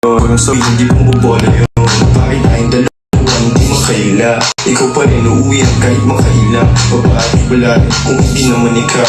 Kung sabi hindi mo bubola yun, bakit tayong dalawa hindi makaila? Ikaw pa rin uuwi kahit makaila. Babae wala rin kung hindi naman ikaw.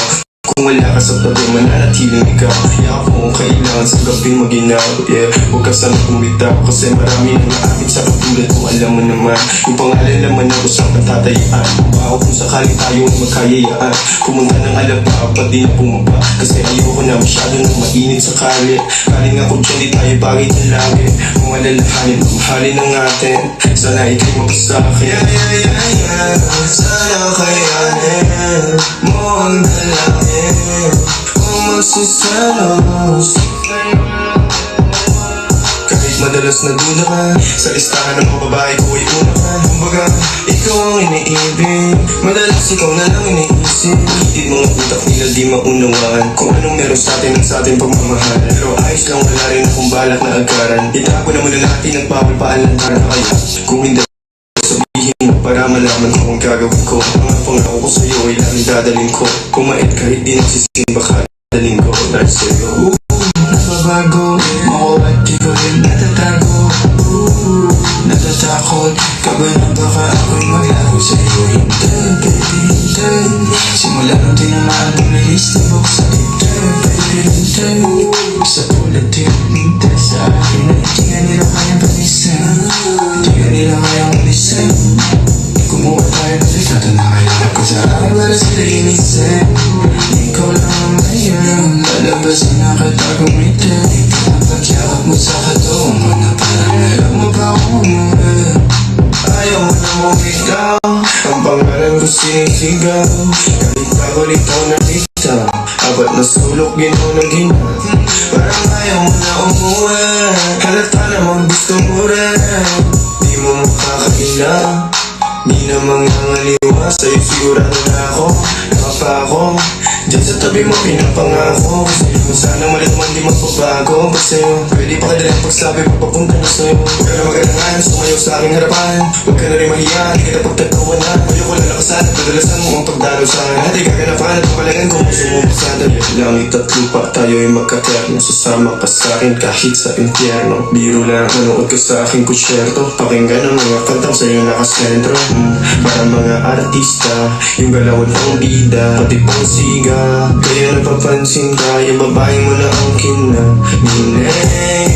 Kung wala ka sa tabi, mananatiling ikaw. Kaya kung kailangan sa gabi maginaw, yeah. Huwag ka sana kumitaw, kasi marami nang naakit sa katulad mo. Alam mo naman, yung pangalan naman ako sa katatayaan. Baho kung sakaling tayo ay magkayayaan. Pumunta ng alaba, pati na pumaba, kasi ayoko na masyado nang mainit sa kali. Kaling ako dyan, di tayo bagay na lagi. Kung alalahanin, mahalin ng atin, sana ikay mapasakin. Yeah. Sana kayanin mo ang dalangin kung magsiselos. Kahit madalas naduda ka sa listahan ng mga babae ko ay una ka. Kumbaga, ikaw ang iniibig, madalas ikaw na lang iniisip. Di mga utak nila di maunawaan kung anong meron sa atin at sa ating pagmamahal. Pero ayos lang, wala rin akong balak na agaran. Itago na muna natin ang bawal paalantaran. Kaya kung hindi para malaman ko ang gagawin ko. Mga pangako ko sa'yo ay laging dadalhin ko. Kumait kahit di nagsisimba ka, daling ko dahil sa'yo. Nababago mo at di ko rin natatago. Natatakot ka ba na baka ako'y maglago sa'yo? Hintay, baby, hintay. Simula nung tinamaan ang bilis na buksa. Hintay, baby, hintay. Sa tulad hintay sa akin ay di nga nila kayang panisan. Di nga nila kayang ulisan. Kumuha tayo ng likata na kailangan ko sa akin para sila inisin. Ikaw lang ang mayroon, lalabasin na katagong ito. Ang pagyakap mo sa katong mo na parang alam mo ba ako muna. Ayaw mo na bumitaw, ang pangalan ko sinisigaw. Kahit pakulitaw na kita, apat na sulok ginaw na gina. Parang ayaw mo na umuwi, halata namang gusto mo rin. Di mo makakaila, di na mangangaliwa, sa'yo sigurado na ako. Nakapa ako, dyan sa tabi mo pinapangako. Kung sana malamang di magbabago, basta sa'yo pwede pa kadalang pagsabi papapunta na sa'yo. Huwag ka na magalangan, sumayaw sa aking harapan. Huwag ka na rin mahiya, di ka na pagtatawanan. Ayoko na nakasan, padalasan mo ang pagdalaw sa akin. At ikaganapan at papalagan kung gusto mo pasada. Langit at lupa, tayo ay magkaterno. Sasama ka sa akin kahit sa impyerno. Biro lang, manood ka sa aking konsyerto. Pakinggan ang mga kantang sa'yo nakasentro. Para mga artista, yung galawan ng bida, pati pang siga. Kaya napapansin ka, yung babae mo na ang kinaminay.